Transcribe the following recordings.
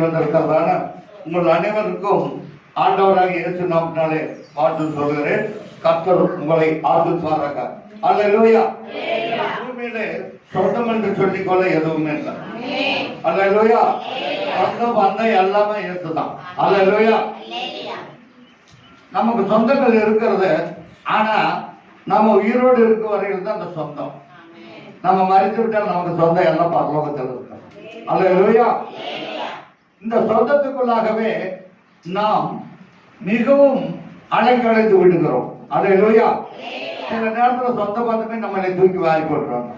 வந்திருக்கிறதான உங்கள் அனைவருக்கும் ஆண்டவராக இயேசு நாமத்தினாலே வாழ்த்து சொல்கிறேன். கர்த்தர் உங்களை ஆசீர்வதிப்பாராக. அல்லேலூயா. பூமியிலே சொந்தம் என்று சொல்லிக்கொள்ள எதுவுமே இல்லை. அல்லேலூயா. சொந்தம் பந்தம் எல்லாமே இயேசுதான். அல்லேலூயா. நமக்கு சொந்தங்கள் இருக்கிறது. ஆனா நம்ம உயிரோடு இருக்க வரையில் தான் அந்த சொந்தம். நம்ம மறித்து விட்டால் நமக்கு சொந்தம் எல்லாம் பரலோகத்தில் இருக்கும். அல்லேலூயா. இந்த சொந்தத்துக்குள்ளாகவே நாம் மிகவும் அலைக்கழித்து விடுகிறோம். அல்லேலூயா. சில நேரத்தில் சொந்த பந்தமே நம்மளை தூக்கி வாரி போடுறாங்க.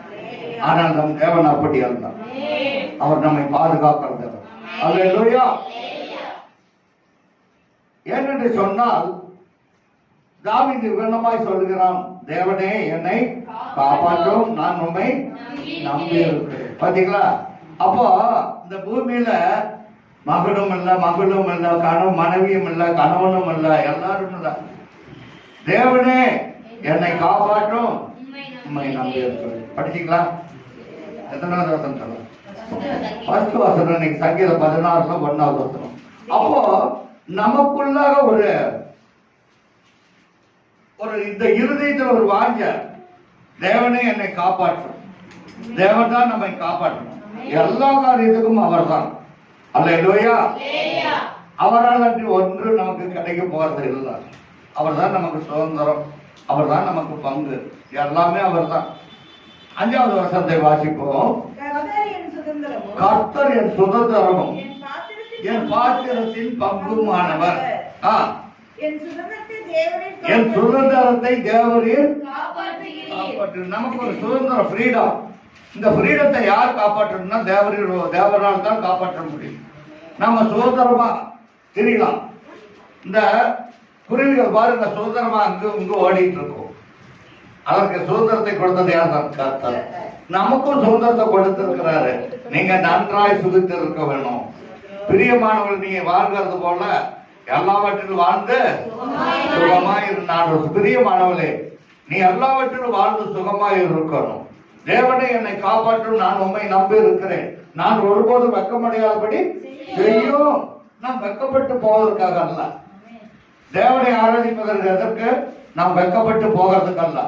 ஆனால் நம் தேவன் அப்படி அல்ல. அவர் நம்மை பாதுகாக்கிறது. அல்லேலூயா. ஏனென்று சொன்னால் தாவீது விவரணமாய் சொல்கிறான், தேவனே என்னை காப்பாற்றும், நான் உம்மை நம்பி இருக்கிறேன். பாத்தீங்களா? அப்போ இந்த பூமியில மகனும் இல்ல, மகளும் இல்ல, மனைவியும் இல்ல, கணவனும் இல்ல, எல்லாரும் இல்ல. தேவனே என்னை காப்பாற்றும், உம்மை நம்பி இருக்கிறேன். படிச்சீங்களா? எத்தனாவது வசனம் சொல்ல? ஃபர்ஸ்ட் வசனம். இன்னைக்கு சங்கீதம் 16 1வது வசனம். அப்போ நமக்குள்ளாக ஒரு இந்த இருதயத்தில் ஒரு வாஞ்ச, தேவனே என்னை காப்பாற்றும். தேவன் தான் நம்மை காப்பாற்றணும். எல்லா காரியத்துக்கும் அவர் தான். அல்லேலூயா. அவரால் அன்றி ஒன்று நமக்கு கிடைக்க போறது இல்லை. அவர் தான் நமக்கு சுதந்திரம், அவர் தான் நமக்கு பங்கு, எல்லாமே அவர் தான். 5வது வசனத்தை வாசிப்போம். கர்த்தர் என் சுதந்திரமும் என் பாத்திரத்தின் பங்குமானவர். என் சுதந்திரத்தை தேவரீர் காப்பாற்று. நமக்கு ஒரு சுதந்திரம், ஃப்ரீடம். இந்த ஃப்ரீடத்தை யார் காப்பாற்றணும்னா தேவரால் தான் காப்பாற்ற முடியும். நம்ம சுதந்திரமா தெரியலாம். இந்த குருவிகள் பாருங்க, சுதந்திரமா இங்கு ஓடிட்டு இருக்கோம். அதற்கு சுதந்திரத்தை கொடுத்தது யார் தான்? கர்த்தர். நமக்கும் சுதந்திரத்தை கொடுத்திருக்கிறாரு. நீங்க நன்றாய் சுகித்து இருக்க வேணும். பிரியமானவர்கள், நீங்க வாழ்கிறது போல எல்லாவற்றிலும் வாழ்ந்து சுகமாய் இருந்தான். பிரியமானவளே, நீ எல்லாவற்றிலும் வாழ்ந்து சுகமாய் இருக்கணும். தேவனை என்னை காப்பாற்றும், நான் உம்மை நம்பி இருக்கிறேன். நான் ஒருபோதும் வெட்கமடையாதபடி செய்யும். நாம் வெட்கப்பட்டு போவதற்காக அல்ல. தேவனை ஆராதிப்பதற்கு எதற்கு? நாம் வெட்கப்பட்டு போகிறதுக்கு அல்ல.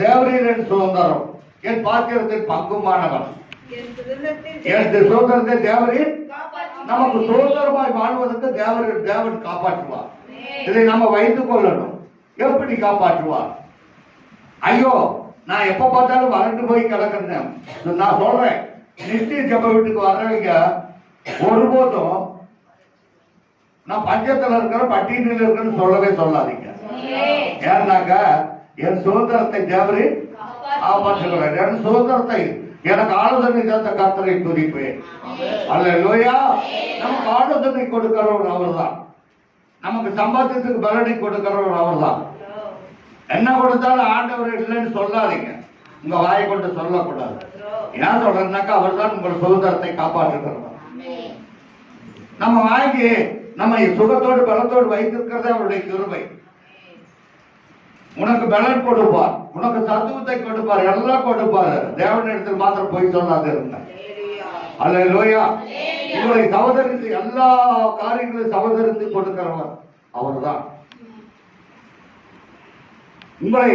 தேவரீர் என் சுதந்திரம், என் பாத்திரத்தின் பங்குமானவன். என் சுதந்திரத்தை தேவரீர் நமக்கு சுதந்திரமாய் வாழ்வதற்கு தேவன் காப்பாற்றுவார். இதை நம்ம வைத்துக் கொள்ளணும். எப்படி காப்பாற்றுவார்? ஐயோ, நான் எப்ப பார்த்தாலும் வறண்டு போய் கிடக்கிறேன். நான் சொல்றேன், நித்திய ஜெப வீட்டுக்கு வர்றவங்க ஒருபோதும் நான் பஞ்சத்துல இருக்கிற, பட்டியலில் இருக்கிறேன்னு சொல்லவே சொல்லாதீங்க. ஏன்னாக்க என் சுதந்திரத்தை தேவரீர் காப்பாற்றுகிறார். என் சுதந்திரத்தை எனக்கு ஆலோசனை தந்த கர்த்தரை துதிப்பேன். அல்லேலூயா. நமக்கு ஆலோசனை கொடுக்கிறவர் அவர் தான். நமக்கு சம்பாத்தியத்துக்கு பலனை கொடுக்கிறவர் அவர் தான். என்ன கொடுத்தாலும் ஆண்டவர் இல்லைன்னு சொல்லாதீங்க. உங்க வாயை கொண்டு சொல்லக்கூடாது. ஏன் சொல்றேன்னாக்கா, அவர் தான் உங்கள் சுதந்திரத்தை காப்பாற்றுகிறவர். நம்ம வாங்கி நம்ம சுகத்தோடு பலத்தோடு வைத்திருக்கிறதே அவருடைய கிருபை. உனக்கு பலன் கொடுப்பார், உனக்கு சத்துவத்தை கொடுப்பார், எல்லாம் கொடுப்பார். தேவனிடத்தில் மாத்திரம் போய் சொல்லாது இருங்க. அல்லேலூயா. உங்களை சகோதரித்து எல்லா காரியங்களையும் சகோதரித்து கொடுக்கிறவர் அவர் தான். உங்களை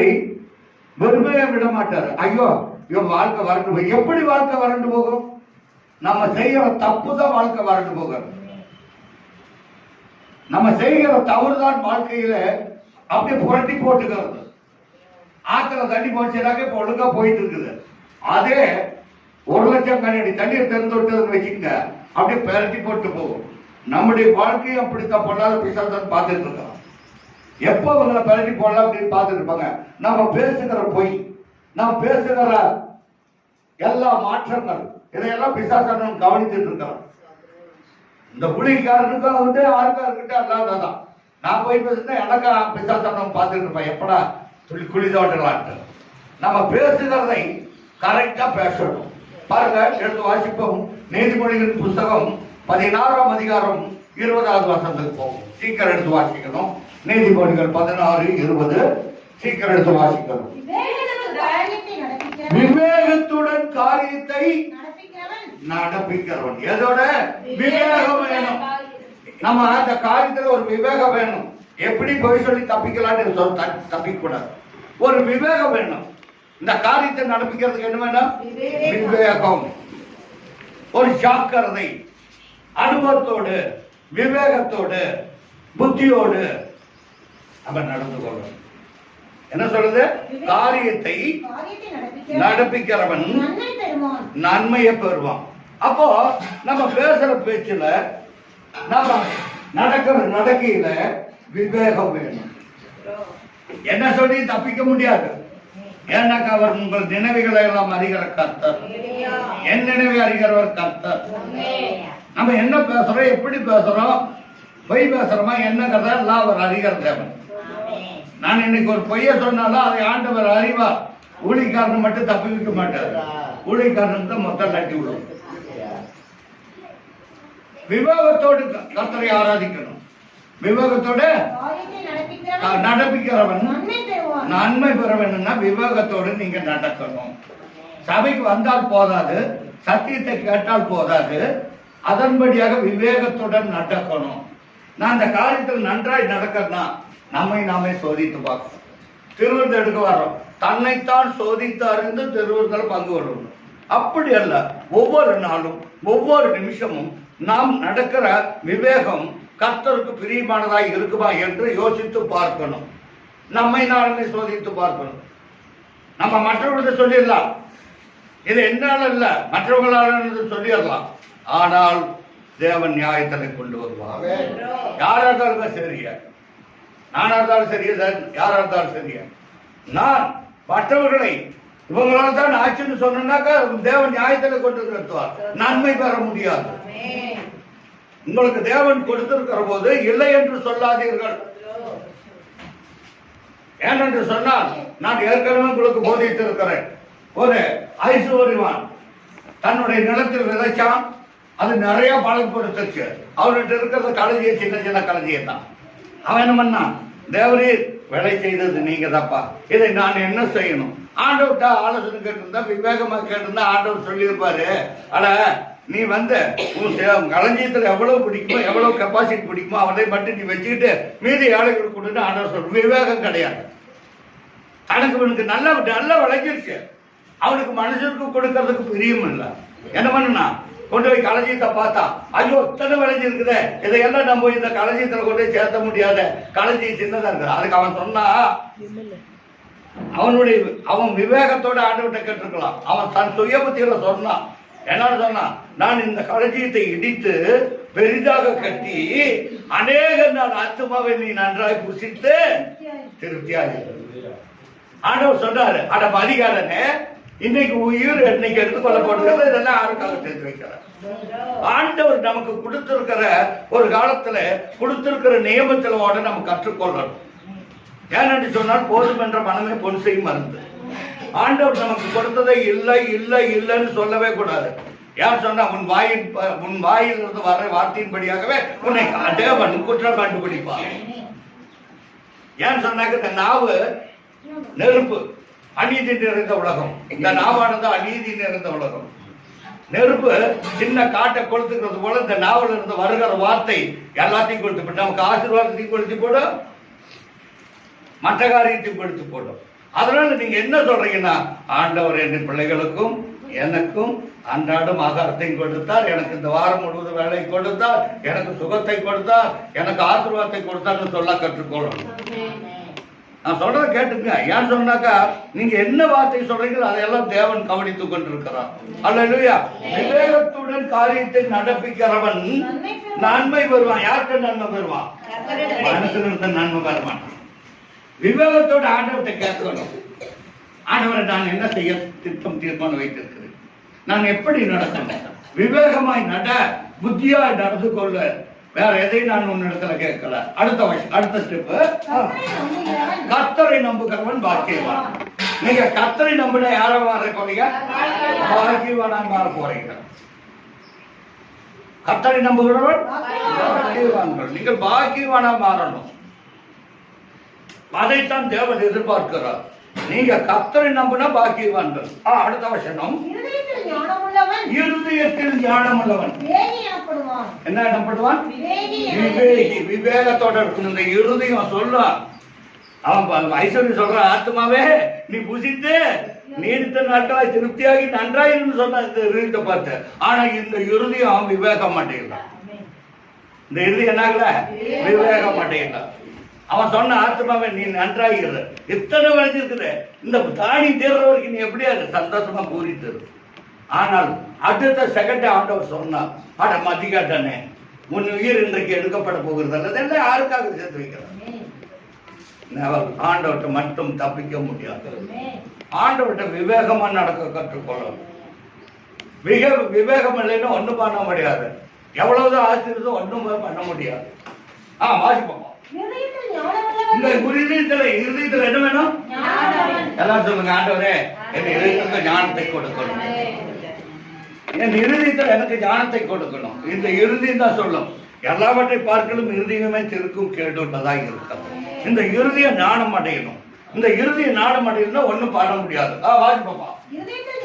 வெறுமையா விட மாட்டார். ஐயோ, இவன் வாழ்க்கை வறண்டு போய், எப்படி வாழ்க்கை வறண்டு போகும்? நம்ம செய்கிற தப்பு தான் வாழ்க்கை வறண்டு போகும். நம்ம செய்கிற தவறுதான் வாழ்க்கையில அப்படியே புரட்டி போட்டுக்கிறது. ஆத்துல தண்ணி போச்சுனாக்க இப்ப ஒழுங்கா போயிட்டு இருக்குது. அதே 1 லட்சம் கண்ணாடி தண்ணீர் திறந்து விட்டதுன்னு வச்சுக்கோங்க, அப்படியே புரட்டி போட்டு போகும். நம்முடைய வாழ்க்கையும் அப்படித்தான் பொல்லாத பிசாசன் பார்த்துட்டு இருக்கோம். எப்ப உங்களை புரட்டி போடலாம் அப்படின்னு பார்த்துட்டு இருப்பாங்க. நம்ம பேசுகிற பொய், நாம் பேசுகிற எல்லா மாற்றங்கள், இதையெல்லாம் பிசாசன் கவனித்துட்டு இருக்கிறோம். இந்த புலிக்காரனுக்கும் வந்து ஆள்காரர்கிட்ட அல்லாததான். நான் போய் பேசுனா எனக்கு பிசாசனம் பார்த்துட்டு இருப்பேன், எப்படா குழி தோட்டலான்ட்டு. நம்ம பேசுகிறதை கரெக்டா பேசணும். பாருங்க, எடுத்து வாசிப்போம். நீதிமொழிகளின் புஸ்தகம் 16ஆம் அதிகாரம் 20வது வசனத்துக்கு போகும். சீக்கிரம் எடுத்து வாசிக்கணும். நீதிமொழிகள் 16:20 சீக்கிரம் எடுத்து வாசிக்கணும். விவேகத்துடன் காரியத்தை நடப்பிக்கிறவன். எதோட? விவேகம் வேணும். நம்ம அந்த காரியத்துல ஒரு விவேகம் வேணும். எப்படி போய் சொல்லி தப்பிக்கலான்னு தப்பிக்க கூடாது. ஒரு விவேகம் வேணும். இந்த காரியத்தை நடப்பிக்கிறதுக்கு என்ன வேணும்? விவேகம். ஒரு ஜாக்கிரதை, அனுபவத்தோடு, விவேகத்தோடு, புத்தியோடு நம்ம நடந்து கொள்ளணும். என்ன சொல்றது? காரியத்தை நடப்பிக்கிறவன் நன்மையை பெறுவான். அப்போ நம்ம பேசுற பேச்சுல, நம்ம நடக்கிற நடக்கையில விவேகம் வேணும். என்ன சொல்லி தப்பிக்க முடியாது. ஏன்னாக்கா அவர் உங்கள் நினைவுகளை எல்லாம் அறிகிற கர்த்தர். என் நினைவை அறிகிறவர் கர்த்தர். நம்ம என்ன பேசுறோம், எப்படி பேசுறோம், பொய் பேசுறோமா, என்ன கதை எல்லாம் அவர் அறிகிற தேவன். நான் இன்னைக்கு ஒரு பொய்ய சொன்னாலும் அதை ஆண்டவர் அறிவார். ஊழிக்காரன் மட்டும் தப்பி வைக்க மாட்டார். ஊழிக்காரன் தான் மொத்தம் நட்டி விடும். விவேகத்தோடு கர்த்தரை ஆராதிக்கணும். விவேகத்தோட நடப்பிக்கிறவன் நன்மை பெற வேணும்னா விவேகத்தோடு நீங்க நடக்கணும். சபைக்கு வந்தால் போதாது, சத்தியத்தை கேட்டால் போதாது, அதன்படியாக விவேகத்துடன் நடக்கணும். நான் அந்த காரியத்தில் நன்றாய் நடக்கணும்னா நம்மை நாமே சோதித்து பார்க்கணும். திருவிருந்தம் எடுக்க வரோம், தன்னைத்தான் சோதித்து அறிந்து திருவிருந்தில் பங்கு கொள்ளணும். அப்படி அல்ல, ஒவ்வொரு நாளும் ஒவ்வொரு நிமிஷமும் நாம் நடக்கிற விவேகம் கர்த்தருக்கு பிரியமானதாக இருக்குமா என்று யோசித்து பார்க்கணும். நம்மை நாளுமே சோதித்து பார்க்கணும். நம்ம மற்றவர்கிட்ட சொல்லிடலாம், இது என்னால இல்ல மற்றவங்களால சொல்லிடலாம். ஆனால் தேவன் நியாயத்தை கொண்டு வருவார். யாரா இருந்தாலும் சரியா, நானா இருந்தாலும் சரியா, யாரா இருந்தாலும் சரியா, நான் மற்றவர்களை இவங்களால தான் ஆச்சுன்னு சொன்னாக்கா தேவன் நியாயத்தை கொண்டு நிறுத்துவார். நன்மை பெற முடியாது. உங்களுக்கு தேவன் கொடுத்திருக்கிற போது இல்லை என்று சொல்லாதீர்கள். ஏனென்று சொன்னால் நான் ஏற்கனவே உங்களுக்கு போதித்திருக்கிறேன். ஒரு ஐஸ்வர்யவான் தன்னுடைய நிலத்தில் விதைச்சான், அது நிறைய பலன் கொடுத்துச்சு. அவர்கிட்ட இருக்கிறது களஞ்சிய சின்ன சின்ன களஞ்சியை தான். அவன் என்ன பண்ணான்? தேவரீர் வேலை செய்தது நீங்க தாப்பா, இதை நான் என்ன செய்யணும்? ஆண்டவர்கிட்ட ஆலோசனை கேட்டிருந்தா, விவேகமா கேட்டிருந்தா ஆண்டவர் சொல்லியிருப்பாரு, அட நீ வந்து உன் களஞ்சியத்தில் எவ்வளவு பிடிக்குமோ, எவ்வளவு கெப்பாசிட்டி பிடிக்குமோ அவனை மட்டும் நீ வச்சுக்கிட்டு மீதி ஏழைகளுக்கு கொடுத்து ஆண்டவர் சொல்ற. விவேகம் கிடையாது. அவனுக்கு நல்ல நல்ல விளைஞ்சிருச்சு, அவனுக்கு மனுஷனுக்கு கொடுக்கறதுக்கு பிரியம் இல்லை. என்ன பண்ணுனா கொண்டு போய் களஞ்சியத்தை பார்த்தா, ஐயோ இத்தனை விளைஞ்சிருக்குதே, இதையெல்லாம் நம்ம இந்த களஞ்சியத்துல கொண்டு போய் சேர்த்த முடியாத, களஞ்சியம் சின்னதா இருக்கு. அதுக்கு அவன் சொன்னா, அவன் விவேகத்தோட ஆண்டவர்கிட்ட கேட்டிருக்கலாம். அவன் தன் சுய புத்தியில சொன்னான். என்னன்னு சொன்னா, நான் இந்த களஞ்சியத்தை இடித்து பெரிதாக கட்டி அநேக நாள் ஆத்துமாவை நீ நன்றாய் புசித்து திருப்தியாக. ஆண்டவர் சொன்னாரு, அட அதிகாரனே, இன்னைக்கு உயிர் இன்னைக்கு எடுத்துக்கொள்ளப்படுகிறது, இதெல்லாம் யாருக்காக சேர்த்து வைக்கிறார். ஆண்டவர் நமக்கு கொடுத்திருக்கிற ஒரு காலத்துல கொடுத்திருக்கிற நியமத்திலோட நம்ம கற்றுக்கொள்ளணும். ஏன்னு சொன்னால் போதும் என்ற மனமே பொன் செய்யும் மருந்து. ஆண்டவர் நமக்கு கொடுத்ததை இல்லை இல்லை இல்லைன்னு சொல்லவே கூடாது. யார் சொன்னா, உன் வாயில் இருந்து வர வார்த்தையின்படியாகவே உன்னை தேவன் குற்றம் கண்டுபிடிப்பார். ஏன் சொன்னாக்க, இந்த நாவு நெருப்பு, அநீதி நிறைந்த உலகம். இந்த நாவானது அநீதி நிறைந்த உலகம். நெருப்பு சின்ன காட்டை கொளுத்துக்கிறது போல இந்த நாவல இருந்து வருகிற வார்த்தை எல்லாத்தையும் கொளுத்து போட்டு, நமக்கு ஆசீர்வாதத்தையும் கொளுத்து போடும், மற்ற காரியத்தையும் கொளுத்து போடும். அதனால நீங்க என்ன சொல்றீங்கன்னா, ஆண்டவர் என் பிள்ளைகளுக்கும் எனக்கும் அன்றாடம் ஆகாரத்தையும் கொடுத்தார், எனக்கு இந்த வாரம் முழுவதும் வேலை கொடுத்தார், எனக்கு சுகத்தை கொடுத்தார், எனக்கு ஆசீர்வாதத்தை கொடுத்தார்னு சொல்ல கற்றுக்கொள்ளணும். நான் சொல்றதை கேட்டுங்க. ஏன் சொன்னாக்கா, நீங்க என்ன வார்த்தை சொல்றீங்களோ அதையெல்லாம் தேவன் கவனித்துக் கொண்டிருக்கிறார். அல்லேலூயா. விவேகத்துடன் காரியத்தை நடப்பிக்கிறவன் நன்மை பெறுவான். யார்கிட்ட நன்மை பெறுவான்? மனுஷனிடத்த நன்மை பெற மாட்டான். விவேகத்தோட ஆண்டவர்கிட்ட கேட்கணும். ஆண்டவரை நான் என்ன செய்ய தீர்மானம் வைத்திருக்கிறேன், நான் எப்படி நடக்கணும், விவேகமாய் நட, புத்தியாய் நடந்து கொள்ள, வேற எதையும் நான் உன்னிடத்துல கேட்கல. அடுத்த ஸ்டெப், கர்த்தரை நம்புகிறவன் பாக்கியவான். நீங்க கர்த்தரை நம்பின யார மாற போறீங்க? பாக்கியவானா மாற போறீங்க. கர்த்தரை நம்புகிறவன் பாக்கியவான்கள். நீங்கள் பாக்கியவானா மாறணும். அதைத்தான் தேவன் எதிர்பார்க்கிறார். நீங்க கர்த்தரை நம்பினா பாக்கியவான்கள். அடுத்த வசனம், இருதயத்தில் ஞானம் உள்ளவன் என்ன எனப்படுவான்? விவேகி. விவேகத்தோட இருக்கணும். இந்த இருதயம் சொல்லும். அவன் ஐஸ்வர்யம் சொல்ற, ஆத்மாவே நீ புசித்து நீடித்த நாட்களாய் திருப்தியாகி நன்றாயின்னு சொன்ன இந்த இருதயத்தை பார்த்து. ஆனா இந்த இருதயம் விவேகம் மாட்டேங்கல. இந்த இருதயம் என்னாகல? விவேக மாட்டேங்கல. அவன் சொன்ன ஆத்மாவே நீ நன்றாகிறது எத்தனை விளைஞ்சிருக்குது. இந்த தாடி தேர்றவருக்கு நீ எப்படி அது சந்தோஷமா கூறித்தரு. ஆனால் அடுத்த செகண்ட் ஆண்டவர் சொன்னார், அட மதிக்காட்டானே உன் உயிர் இன்றைக்கு எடுக்கப்பட போகிறது அல்லது எல்லாம் யாருக்காக சேர்த்து வைக்கிறார்? ஆண்டவர்கிட்ட மட்டும் தப்பிக்க முடியாது. ஆண்டவர்கிட்ட விவேகமா நடக்க கற்றுக்கொள்ளணும். விவேகம் இல்லைன்னா ஒண்ணும் பண்ண முடியாது. எவ்வளவுதான் ஆசிரியதோ ஒண்ணும் பண்ண முடியாது. வாசிப்போம். இந்த இருதயத்துல என்ன வேணும்? எல்லாரும் சொல்லுங்க, ஆண்டவரே என் இருதயத்துக்கு ஞானத்தை கொடுக்கணும். என் இருதயத்தில் எனக்கு ஞானத்தை கொடுக்கணும். இந்த இருதயம் தான் சொல்லும், எல்லாவற்றை பார்க்கலும் இருதயமே திருக்கும் கேடுள்ளதாக இருக்கும். இந்த இருதய ஞானம் அடையணும். இந்த இருதய ஞானம் அடையணும் ஒண்ணும் பண்ண முடியாது. வாசிப்போம். இருதயத்தில்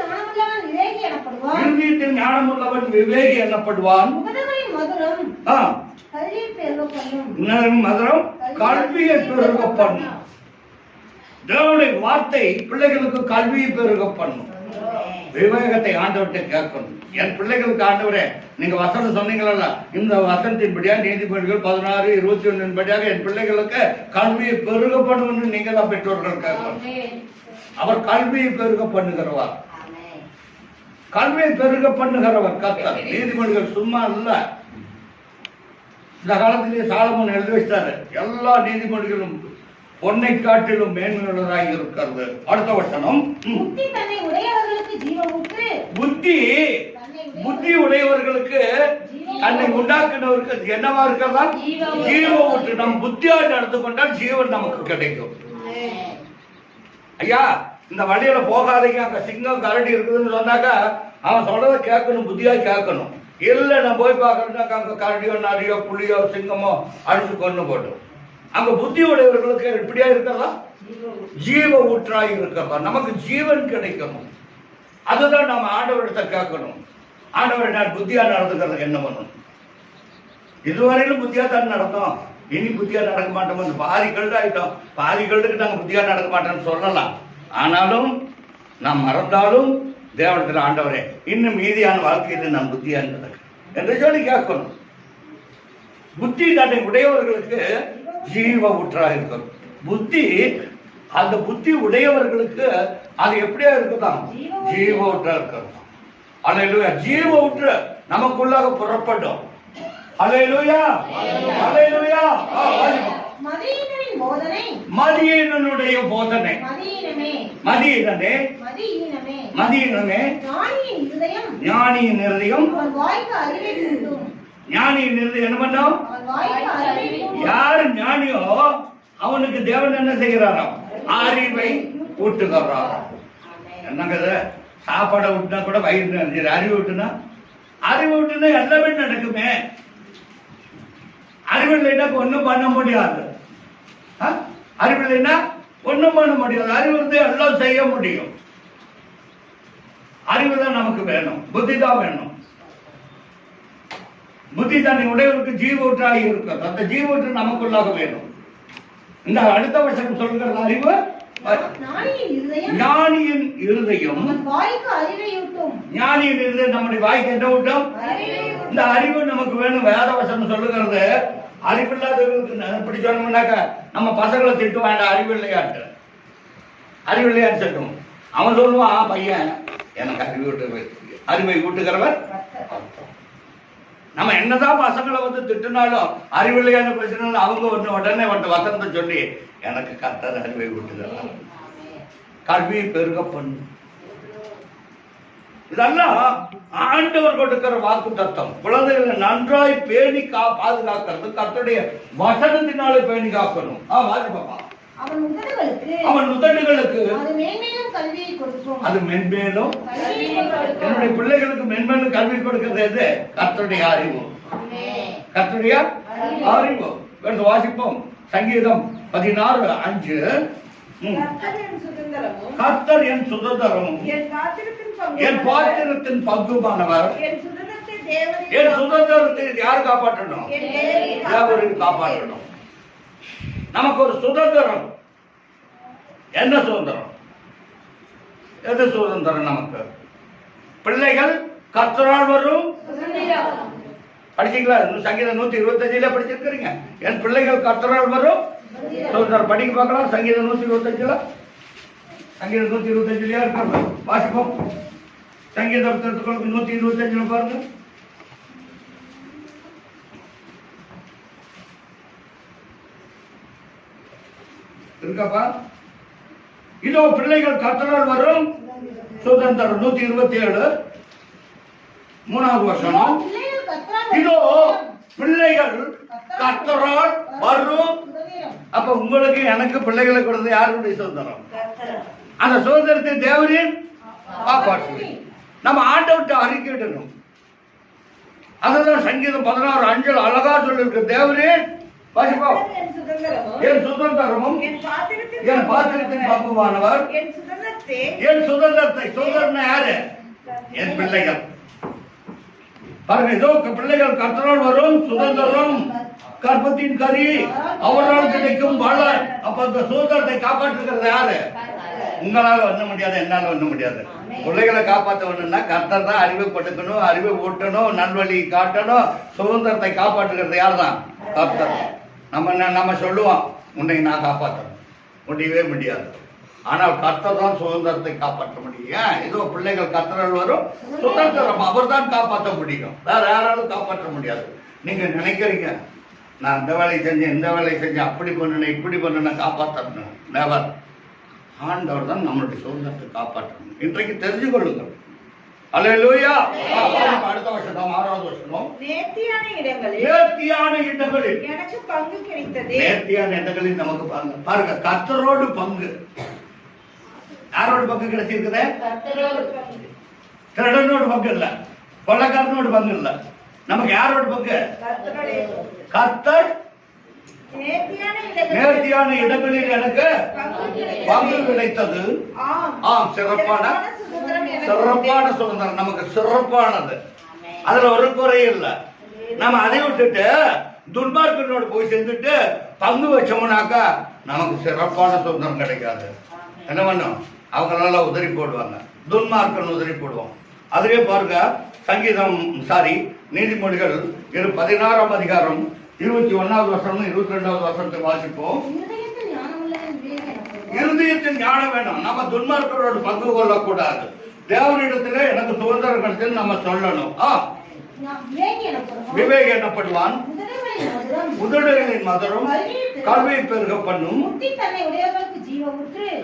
ஞானம் உள்ளவன் விவேகி எனப்படுவான். மதுரம் கல்வியை பெருக பண்ணும். தேவனுடைய வார்த்தை பிள்ளைகளுக்கு கல்வியை பெருக பண்ணும். விவேகத்தை ஆண்டவர்கிட்ட கேட்கணும். என் பிள்ளைகளுக்கு ஆண்டவரே நீங்க வசனம் சொன்னீங்களா, இந்த வசனத்தின்படியாக நீதிபதிகள் 16:21 படியாக என் பிள்ளைகளுக்கு கல்வியை பெருக பண்ணும். நீங்க தான் பெற்றோர்கள் கேட்கணும். அவர் கல்வியை பெருக பண்ணுகிறவர். கல்வியை பெருக பண்ணுகிறவர் கர்த்தர். நீதிபதிகள் சும்மா இல்ல. இந்த காலத்திலேயே சாலமோன் எழுதி வச்சிட்டாரு, எல்லா நீதிபதிகளும் பொன்னை காட்டிலும் மேன்மையுள்ளதாக இருக்கிறது. அடுத்த வசனம், புத்தி உடையவர்களுக்கு தன்னை உண்டாக்குனவருக்கு என்னவா இருக்கிறதா? ஜீவ ஊற்று. நம் புத்தியாக நடந்து கொண்டால் ஜீவன் நமக்கு கிடைக்கும். ஐயா இந்த வழியில போகாதீங்க, அங்க சிங்கம் கரடி இருக்குதுன்னு சொன்னாக்கா அவன் சொல்றதை கேட்கணும், புத்தியா கேட்கணும். இல்ல நான் போய் பார்க்கறேன்னாக்கா அங்க கரடியோ நரியோ புலியோ சிங்கமோ அடிச்சு கொண்டு போட்டோம். அங்க புத்தி உடையவர்களுக்கு எப்படியா இருக்கிறதா? ஜீவ ஊற்றாய் இருக்கிறதா? நமக்கு ஜீவன் கிடைக்கணும். அதுதான் நம்ம ஆண்டவரிடத்தை கேட்கணும். ஆண்டவர் நான் புத்தியா நடந்துக்கிறதுக்கு என்ன பண்ணணும்? இதுவரையிலும் புத்தியா தான் நடந்தோம், இனி புத்தியா நடக்க மாட்டோம். பாதி கல்டு ஆயிட்டோம், பாதி கல்டுக்கு நாங்க புத்தியா நடக்க மாட்டோம்னு சொல்லலாம். ஆனாலும் நாம் மறந்தாலும் தேவனத்தில் ஆண்டவரே இன்னும் மீதியான வாழ்க்கையில் நாம் புத்தியா என்று சொல்லி கேட்கணும். புத்தி தன்னை உடையவர்களுக்கு ஜீவ ஊற்றா இருக்கும். புத்தி அந்த புத்தி உடையவர்களுக்கு அது எப்படியா இருக்குதான்? ஜீவ ஊற்றா இருக்கிறது. அல்லேலூயா. ஜீவ ஊற்று நமக்குள்ளாக புறப்படும். அல்லேலூயா, அல்லேலூயா. மதியீனனுடைய போதனை, மதியீனனே, ஞானியின் இருதயம், ஞானியின் இருதயம் என்ன பண்ணோம்? யாரு ஞானியோ அவனுக்கு தேவன் என்ன செய்கிறாராம்? அறிவை ஊட்டுகிறாராம். என்னங்க சாப்பாடை விட்டுனா கூட வயிறு நிறைஞ்சது, அறிவு விட்டுனா? அறிவு விட்டுனா எல்லாமே நடக்குமே. அறிவு இல்லைன்னா ஒன்றும் பண்ண முடியாது. அறிவு இல்லைன்னா ஒன்றும் பண்ண முடியாது. அறிவு இருந்து எல்லாம் செய்ய முடியும். அறிவு தான் நமக்கு வேணும், புத்தி தான் வேணும். புத்தி தன்னை உடையவருக்கு ஜீவ ஊற்றாகி இருக்கிறது. அந்த ஜீவ ஊற்று நமக்குள்ளாக வேணும். இந்த அடுத்த வருஷம் சொல்கிற அறிவு ஞானியின் இருதயம், ஞானியின் இருதயம் நம்முடைய வாய்க்கு என்ன ஊட்டும்? இந்த அறிவு நமக்கு வேணும். வேதவசனம் சொல்லுகிறது அறிவில்லாதவர்களுக்கு இப்படி சொன்னோம்னாக்க நம்ம பசங்களை திட்டு வேண்டாம், அறிவு இல்லையாட்டு, அறிவு இல்லையான்னு சொல்லுவோம். அவன் சொல்லுவான், பையன் எனக்கு அறிவை ஊட்டுகிறவர். நம்ம என்னதான் பசங்களை திட்டுனாலும் அறிவில்லையான பிரச்சனை அவங்க உடனே வசனத்தை சொல்லி எனக்கு கர்த்தர் அறிவை ஊட்டுகிறார், கல்வியை பெருக பண்ணு. இதெல்லாம் ஆண்டவர் கொடுக்கிற வாக்கு தத்தம். குழந்தைகளை நன்றாய் பேணி பாதுகாக்கிறது கர்த்தருடைய வசனத்தினாலே பேணி காக்கணும். வாசிப்பா. அவன் உதடுகளுக்கு அது மென்மேலும், என்னுடைய பிள்ளைகளுக்கு மென்மேலும் கல்வி கொடுக்கிறது எது? கர்த்தருடைய அறிவு, கர்த்தருடைய அறிவு. வாசிப்போம். சங்கீதம் 16:5. கர்த்தர் என் சுதந்திரமும் என் பாத்திரத்தின் பங்குமானவர். என் சுதந்திரத்தை யார் காப்பாற்றணும்? தேவரின் காப்பாற்றணும். நமக்கு ஒரு சுதந்திரம். என்ன சுதந்திரம்? எது சுதந்திரம் நமக்கு? பிள்ளைகள் கர்த்தரால் வரும். படிச்சீங்களா? சங்கீதம் 125 படிச்சிருக்கிறீங்க. என் பிள்ளைகள் கர்த்தரால் வரும் சுதந்திரம். படிக்க பார்க்கலாம். சங்கீதம் 125. சங்கீதம் 125 இருக்காங்க. வாசிப்போம். சங்கீதம் 125 பாருங்க. இருக்கப்பா. இதோ பிள்ளைகள் கர்த்தரால் வரும் சுதந்திரம். 127 3வது வசனம். இதோ பிள்ளைகள் கர்த்தரால் வரும். அப்ப உங்களுக்கு எனக்கு பிள்ளைகளை கொடுத்தது யாருடைய சுதந்திரம்? அந்த சுதந்திரத்தை தேவரின் காப்பாற்று. நம்ம ஆண்டவர்கிட்ட அறிக்கையிடணும். அதுதான் சங்கீதம் 16:5 அழகா சொல்லிருக்கு. தேவரின் வாசிப்போம். என் சுதந்திரமும் என் பாத்திரத்தின் பங்குமானவர். என் சுதந்திரத்தை. சுதந்திரம் யாரு? என் பிள்ளைகள். பாருங்க, இதோ பிள்ளைகள் கர்த்தரால் வரும் சுதந்திரம். கற்பத்தின் கறி அவரால் கிடைக்கும் பலன். அப்ப அந்த சுதந்திரத்தை காப்பாற்றுகிறது யாரு? உங்களால வண்ண முடியாது, என்னால வண்ண முடியாது. பிள்ளைகளை காப்பாற்ற வேணும்னா கர்த்தர் தான் அறிவை கொடுக்கணும், அறிவை ஊட்டணும், நல்வழி காட்டணும். சுதந்திரத்தை காப்பாற்றுகிறது யார் தான்? கர்த்தர். நம்ம சொல்லுவோம், உன்னை நான் காப்பாற்றணும், முடியவே முடியாது. ஆனால் கர்த்தர் தான் சுதந்திரத்தை காப்பாற்ற முடியும். ஏதோ பிள்ளைகள் கர்த்தரால் வரும் சுதந்திரம் அவர் தான் காப்பாற்ற முடியும், வேற யாராலும் காப்பாற்ற முடியாது. நீங்க நினைக்கிறீங்க நான் இந்த வேலையை செஞ்சேன், இந்த வேலையை செஞ்சேன், அப்படி பண்ணணும், இப்படி பண்ணணும், காப்பாற்றணும். நெவர். ஆண்டவர் தான் நம்மளுடைய சுதந்திரத்தை காப்பாற்றணும். இன்றைக்கு தெரிஞ்சு கொள்ளுங்கள். அல்லேலூயா. அடுத்த வருஷம் 6வது வருஷம். நேர்த்தியான இடங்களில் எனக்கு பங்கு கிடைத்தது. நேர்த்தியான இடங்களில் நமக்கு பங்கு. பாருங்க, கர்த்தரோடு பங்கு. யாரோட பங்கு கிடைச்சிருக்குது? திருடனோடு பங்கு இல்ல, கொள்ளக்காரனோடு பங்கு இல்ல. நமக்கு யாரோட பங்கு? கர்த்தர் நேர்த்தியான இடங்களில் எனக்கு பங்கு கிடைத்தது. சிறப்பான சுதந்திரம். நமக்கு சிறப்பானது. அதுல ஒரு குறை இல்ல. நம்ம அதை விட்டுட்டு துன்மார்க்கனோடு போய் செஞ்சுட்டு பங்கு வச்சோம்னாக்கா நமக்கு சிறப்பான சுதந்திரம் கிடைக்காது. என்ன பண்ணும்? அவங்களால உதறி போடுவாங்க. துன்மார்க்கன் உதறி போடுவான். அதுவே பாருங்க, சங்கீதம் நீதிமொழிகள் 16ஆம் அதிகாரம் 21வது வசனம் 22வது வசனத்தை வாசிப்போம். இருதயத்தில் ஞானம் வேணும். நம்ம துன்மார்க்கரோடு பங்கு கொள்ளக்கூடாது. தேவனிடத்துல எனக்கு சுதந்திரம் கிடைச்சது நம்ம சொல்லணும். விவேக் எனப்படுவான், உதடுகளின் மதுரம் கல்வியை பெருக பண்ணும்.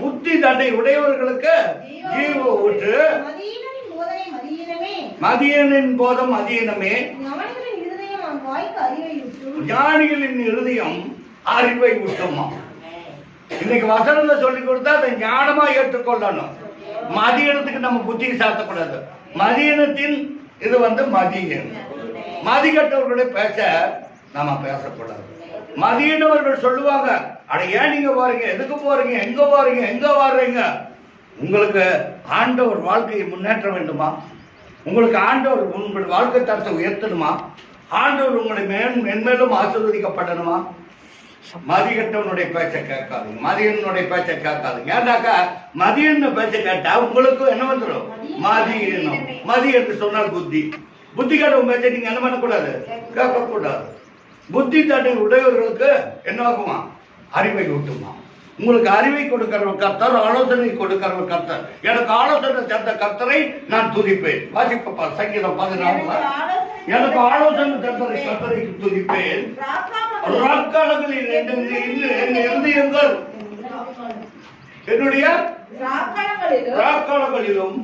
புத்தி தன்னை உடையவர்களுக்கு ஜீவ ஊற்று. மதியனின் போதம் மதியனமே. ஞானிகளின் இருதயம் அறிவை ஊட்டுமா. இன்னைக்கு வசனத்தை சொல்லி கொடுத்தா அதை ஞானமா ஏற்றுக்கொள்ளணும். மதியனத்துக்கு நம்ம புத்தியை சாத்தக்கூடாது. மதியனத்தின் இது மதியன். மதிகட்டவர்களுடைய பேச்ச நாம பேசக்கூடாது. மதியனவர்கள் சொல்லுவாங்க, அட ஏன் நீங்க போறீங்க, எதுக்கு போறீங்க, எங்க போறீங்க, எங்க வர்றீங்க? உங்களுக்கு ஆண்டவர் வாழ்க்கையை முன்னேற்ற வேண்டுமா? உங்களுக்கு ஆண்டவர் உங்களுடைய வாழ்க்கை தரத்தை உயர்த்தணுமா? ஆண்டவர் உங்களை மென்மேலும் ஆசீர்வதிக்கப்படணுமா? மதிகட்டவனுடைய பேச்சை கேட்காதுங்க, மதியனுடைய பேச்சை கேட்காதுங்க. ஏன்னாக்கா மதியன்னு பேச்சை கேட்டா உங்களுக்கு என்ன வந்துடும்? மதியனும். மதி என்று சொன்னால் புத்தி. புத்தி கேட்டவங்க பேச்சை நீங்க என்ன பண்ணக்கூடாது? கேட்கக்கூடாது. புத்தி தன்னை உடையவர்களுக்கு என்ன ஆகுமா? அறிவை ஊட்டுமா. உங்களுக்கு அறிவை கொடுக்கிறவர் கர்த்தர், ஆலோசனை கொடுக்கிறவர் கர்த்தர். எனக்கு ஆலோசனை தந்த கர்த்தரை நான் துதிப்பேன். வாசிப்பா சங்கீதம் 14. எனக்கு ஆலோசனை தந்த கர்த்தரை துதிப்பேன். ராக்காலங்களில் இருதயங்கள் என்னுடைய ராக்காலங்களிலும்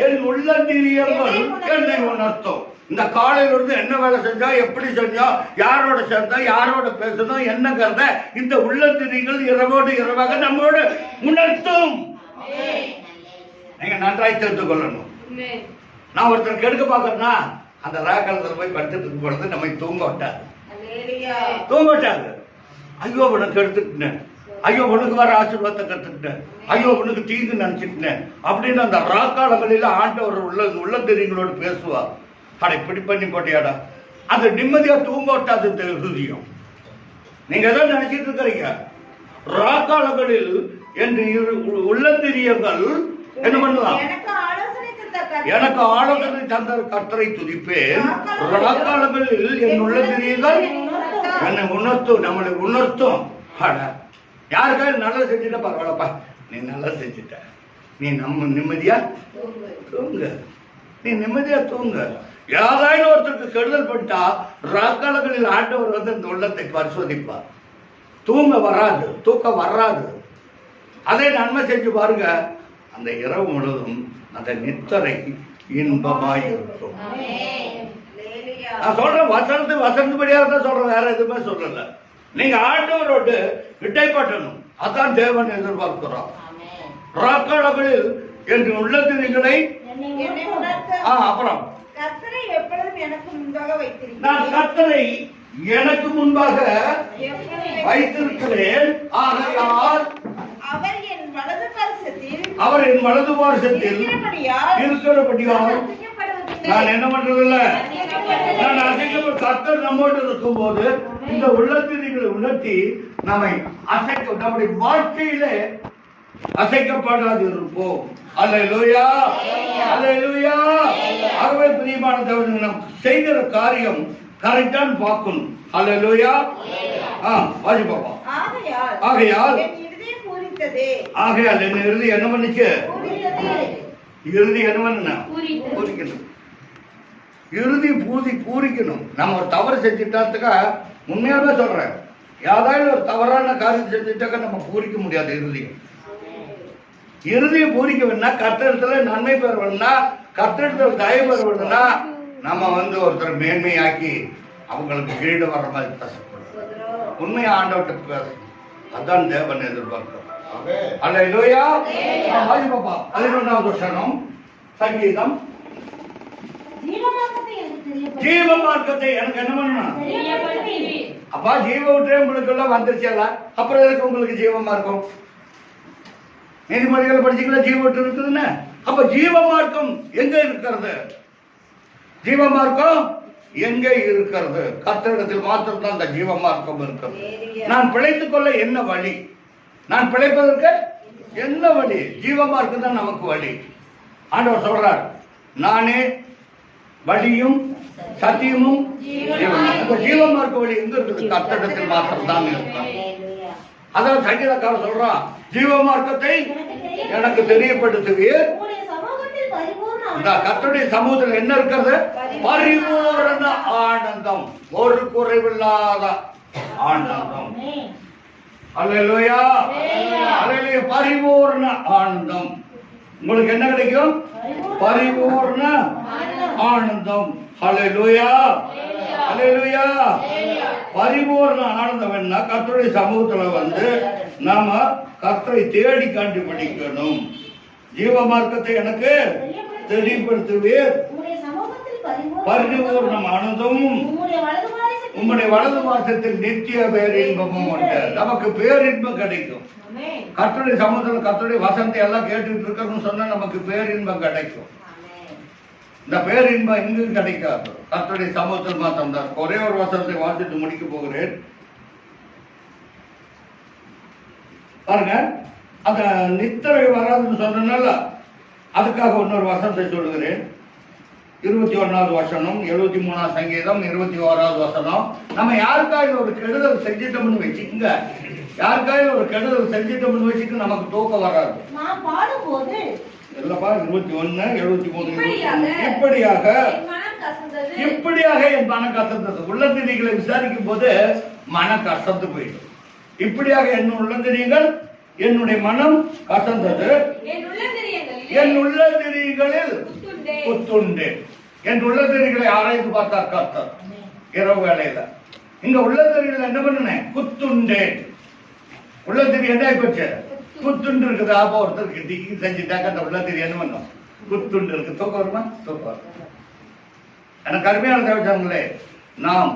என் உள்ளந்திரியங்கள் என்னை உணர்த்தும். இந்த காலையில இருந்து என்ன வேலை செஞ்சா, எப்படி செஞ்சா, யாரோட சேர்ந்தா, யாரோட பேசணும், என்னங்கிறத இந்த உள்ளந்திரியங்கள் இரவோடு இரவாக நம்மோடு உணர்த்தும். நீங்க நன்றாய் தெரிந்து கொள்ளணும். நான் ஒருத்தர் கெடுக்க பாக்குறேன்னா அந்த ராக்காலத்துல போய் படுத்துட்டு இருக்கும் பொழுது நம்ம தூங்க விட்டாரு. ஐயோ உனக்கு எடுத்துட்டேன், ஐயோ உனக்கு வர ஆசீர்வாதத்தை கத்துக்கிட்டேன், ஐயோ உனக்கு தீங்கு நினைச்சிட்டேன் அப்படின்னு அந்த ராக்காலங்களில் ஆண்டவர் உள்ளந்தெரியங்களோடு பேசுவார். அட இப்படி பண்ணி போட்டியாடா, அது நிம்மதியா தூங்க விட்டாது ஹிருதயம். நீங்க எதாவது நினைச்சிட்டு இருக்கிறீங்க. ராக்காலங்களில் என்று உள்ளந்தெரியங்கள் என்ன பண்ணலாம்? எனக்கு ஆலோசனை தந்த கர்த்தரை துதிப்பேன். ராக்காலங்களில் என் உள்ளந்தெரியங்கள் என்னை உணர்த்தும், நம்மளை உணர்த்தும். யாருக்காவது நல்லா செஞ்சுட்டா பரவாயில்லப்பா, நீ நல்லா செஞ்சுட்ட, நீ நம்ம நிம்மதியா தூங்க, நீ நிம்மதியா தூங்க. யாராவது ஒருத்தருக்கு கெடுதல் பண்ணிட்டா ராக்காலங்களில் ஆண்டவர் வந்து இந்த உள்ளத்தை பரிசோதிப்பார். தூங்க வராது, தூக்கம் வராது. அதே நன்மை செஞ்சு பாருங்க, அந்த இரவு முழுவதும் அந்த நித்தரை இன்பமாய் இருக்கும். நான் சொல்றேன் வசந்தபடியாக தான் சொல்றேன், வேற எதுவுமே சொல்லல. நீங்க ஆண்டவரோடு இடைப்பட்டணும், அதான் தேவன் எதிர்பார்க்கிறோம். ராக்காலங்களில் என்று உள்ளத்தினை அப்புறம் நான் கர்த்தரை எனக்கு முன்பாக வைத்திருக்கிறேன், ஆகையால் அவர் என் வலது பாரசத்தில் இருக்கிறபடியால் நான் என்ன பண்றதில்ல, நான் அசைக்கப்பட்ட கர்த்தர் நம்மோடு இருக்கும் போது இந்த உள்ளத்தினை உணர்த்தி நம்மை அசைக்க, நம்முடைய வாழ்க்கையிலே அசைக்கப்படாது இருப்போம். அல்லேலூயா, அல்லேலூயா. ஆகவே பிரியமான தேவனே, நாம் செய்கிற காரியம் கரெக்டான்னு பார்க்கணும். அல்லேலூயா. வாசி பாப்பா. ஆகையால் என் இறுதி என்ன பண்ணுச்சு? இறுதி என்ன பண்ண? பூரிக்கணும். இறுதி பூரிக்கணும். நம்ம ஒரு தவறு செஞ்சுட்டாத்துக்கா, உண்மையாவே சொல்றேன், யாராவது ஒரு தவறான காரியம் செஞ்சுட்டாக்கா நம்ம பூரிக்க முடியாது. இறுதியை பூரிக்க வேணும்னா, கர்த்தரிடத்துல நன்மை பெற வேணும்னா, கர்த்தரிடத்துல தயவு பெற வேணும்னா, நம்ம வந்து ஒருத்தர் மேன்மையாக்கி அவங்களுக்கு கீழே வர்ற மாதிரி பேசப்படும். உண்மையை ஆண்டவர்கிட்ட பேசணும். அதான் தேவன் எதிர்பார்க்கிறோம். அல்லேலூயா. வாசி பாப்பா 11வது வசனம், சங்கீதம். ஜீவ மார்க்கத்தை எனக்கு என்ன பண்ணணும்? அப்பா ஜீவ விட்டே உங்களுக்கு எல்லாம் வந்துருச்சல்ல, அப்புறம் எதுக்கு உங்களுக்கு ஜீவ மார்க்கம்? நீதிமொழிகள் படிச்சுக்கல, ஜீவ விட்டு இருக்குதுன்னு. அப்ப ஜீவ மார்க்கம் எங்க இருக்கிறது? ஜீவ மார்க்கம் எங்கே இருக்கிறது? கர்த்தரிடத்தில் மாத்திரம் தான் அந்த ஜீவ மார்க்கம் இருக்கிறது. நான் பிழைத்துக் கொள்ள என்ன வழி? நான் பிழைப்பதற்கு என்ன வழி? ஜீவ மார்க்கம் தான் நமக்கு வழி. ஆண்டவர் சொல்றார், நானே வழியும் சத்தியமும் ஜீவனும். ஜீவ மார்க்க வழி எங்க இருக்குது? கர்த்தரிடத்தில் மாத்திரம் தான் இருக்கிறது. அதான் சங்கீதக்காரர் சொல்றான், ஜீவ மார்க்கத்தை எனக்கு தெரியப்படுத்துவீர். இந்த கர்த்தருடைய சமூகத்தில் என்ன இருக்கிறது? பரிபூரண ஆனந்தம், ஒரு குறைவில்லாத ஆனந்தம். அல்லேலூயா, அல்லேலூயா. பரிபூரண ஆனந்தம் உங்களுக்கு என்ன கிடைக்கும்? பரிபூரண ஆனந்தம். அல்லேலூயா, அல்லேலூயா. பரிபூரண ஆனந்தம் என்ன? கர்த்தருடைய சமூகத்துல வந்து நாம கர்த்தரை தேடி கண்டுபிடிக்கணும். ஜீவ மார்க்கத்தை எனக்கு தெளிவுபடுத்துவீர். பரிபூர்ணம் ஆனந்தமும் உம்முடைய வலது மாசத்தில் நித்திய பேரின்பமும் உண்டு. நமக்கு பேரின்பம் கிடைக்கும். கர்த்தருடைய சமூகத்தில் கர்த்தருடைய வசனத்தை எல்லாம் கேட்டுட்டு இருக்கணும்னு சொன்னா நமக்கு பேரின்பம் கிடைக்கும். இந்த பேரின்பம் எங்கு கிடைக்காது, கர்த்தருடைய சமூகத்தில் மாத்திரம் தான். ஒரே ஒரு வசனத்தை வாசித்து முடிக்க போகிறேன் பாருங்க. அந்த நித்திரை வராதுன்னு சொன்னனால அதுக்காக இன்னொரு வசனத்தை சொல்லுகிறேன். 21வது வசனம், 73ஆம் சங்கீதம் 21வது வசனம். நம்ம யாருக்காவது ஒரு கெடுதல் செஞ்சிட்டோம்னு வச்சுக்கோங்க, யாருக்காவது ஒரு கெடுதல் செஞ்சிட்டோம்னு வச்சுக்க நமக்கு தூக்கம் வராது. இல்லப்பா 21, 73. இப்படியாக என் மனம் கசந்தது. உள்ளந்திரிகளை விசாரிக்கும் போது மனம் கசந்து போயிடும். இப்படியாக என் உள்ளந்திரியங்கள் என்னுடைய மனம் கசந்தது, என் உள்ளந்திரியங்களில் புத்துண்டேன். என் உள்ளந்திரிகளை ஆராய்ந்து பார்த்தார் கர்த்தர் இரவு வேளையில. இங்க உள்ளந்திரிகள் என்ன பண்ணுனேன்? புத்துண்டேன். உள்ளத்திரி என்ன ஆயிப்போச்சு? புத்துண்டு இருக்குது. ஆப்பா ஒருத்தருக்கு டிக்கி செஞ்சுட்டாக்க அந்த உள்ளத்திரி என்ன பண்ணும்? புத்துண்டு இருக்கு. தூக்கம் வருமா? தூக்கம். எனக்கு அருமையான தேவச்சாங்களே, நாம்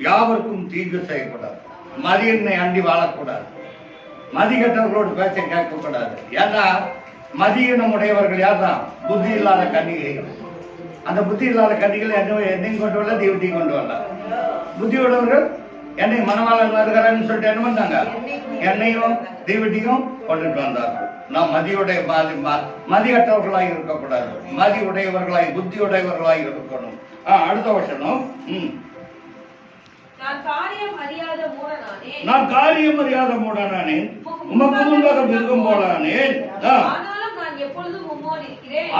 யாவருக்கும் தீங்கு செய்யக்கூடாது, மதியனை அண்டி வாழக்கூடாது. மதி கெட்டவர்களோட பேச்சை கேட்க கூடாது. ஏன்னா மதியினம் உடையவர்கள் யார் தான்? புத்தி இல்லாத கன்னிகைகள். அந்த புத்தி இல்லாத கன்னிகள் என்னையும் கொண்டு வரல, தெய்வத்தையும் கொண்டு வரல. புத்தி உள்ளவர்கள் என்னை மனவாளன் வருகிறான்னு சொல்லிட்டு என்ன பண்ணாங்க? என்னையும் தெய்வத்தையும் கொண்டுட்டு வந்தார்கள். நாம் மதி கட்டவர்களாக இருக்கக்கூடாது, மதி உடையவர்களாய் புத்தி உடையவர்களாக இருக்கணும். அடுத்த வசனம், நான் காரியம் அறியாத மூடனானேன், உமக்கு முன்பாக மிருகம் போலானேன்.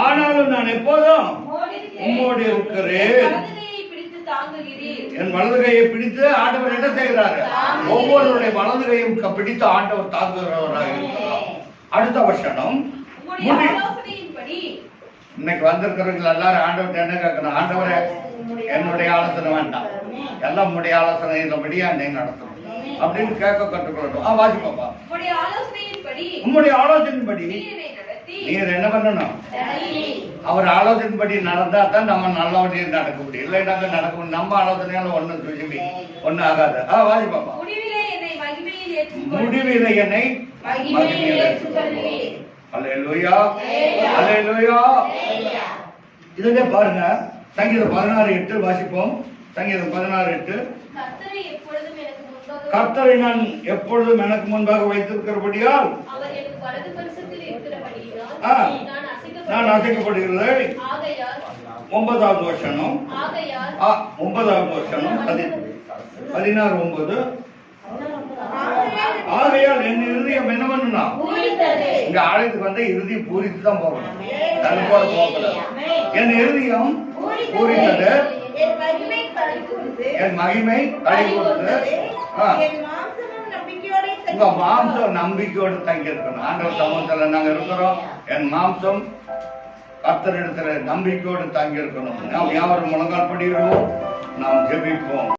ஆனாலும் நான் எப்போதும் உம்மோடு இருக்கிறேன். என் வலது கையை பிடித்து ஆண்டவர் என்ன செய்கிறாரு? ஒவ்வொருடைய வலது கையும் பிடித்து ஆண்டவர் தாங்குகிறவராக இருக்கிறார். அடுத்த வசனம், இன்னைக்கு வந்திருக்கிறவங்க எல்லாரும் ஆண்டவர் என்ன கேட்கணும்? ஆண்டவரே என்னுடைய ஆலோசனை வேண்டாம், எல்லாம் உடைய ஆலோசனை இல்லபடியா என்னை நடத்தணும் அப்படின்னு கேட்க கற்றுக்கொள்ளட்டும். வாசிப்பாப்பா. உங்களுடைய ஆலோசனைப்படி நீர் என்ன பண்ணணும்? அவர் ஆலோசனைப்படி நடந்தா தான் நம்ம நல்லபடியாக நடக்க முடியும். இல்லைனாக்க நடக்க முடியும். நம்ம ஆலோசனையால ஒன்னும் சொல்லி ஒன்னும் ஆகாது. வாசிப்பாப்பா. முடிவிலே என்னை மகிமையில் ஏற்றுக்கொள்வீர். அல்லேலூயா, அல்லேலூயா. இதுல பாருங்க, சங்கீதம் 16:8 வாசிப்போம். சங்கீதம் 16:8. கர்த்தரை நான் எப்பொழுதும் எனக்கு முன்பாக வைத்திருக்கிறபடியால் நான் அசைக்கப்படுகிறது. 9வது வசனம், 16:9. ஆகையால் என் இருதயம் என்ன பண்ணுனா? இங்க ஆலயத்துக்கு வந்த இறுதி பூரித்து தான் போகணும், தனக்கோட போகக்கூடாது. என் இருதயம் பூரித்தது, என் மகிமை களிகூர்ந்து. உங்க மாம்சம் நம்பிக்கையோடு தங்கி இருக்கணும். ஆண்டவர் சமூகத்துல நாங்க இருக்கிறோம். என் மாம்சம் கர்த்தரிடத்துல நம்பிக்கையோடு தங்கி இருக்கணும். நாம் யாவரும் முழங்கால் படிக்கிறோம், நாம் ஜெபிப்போம்.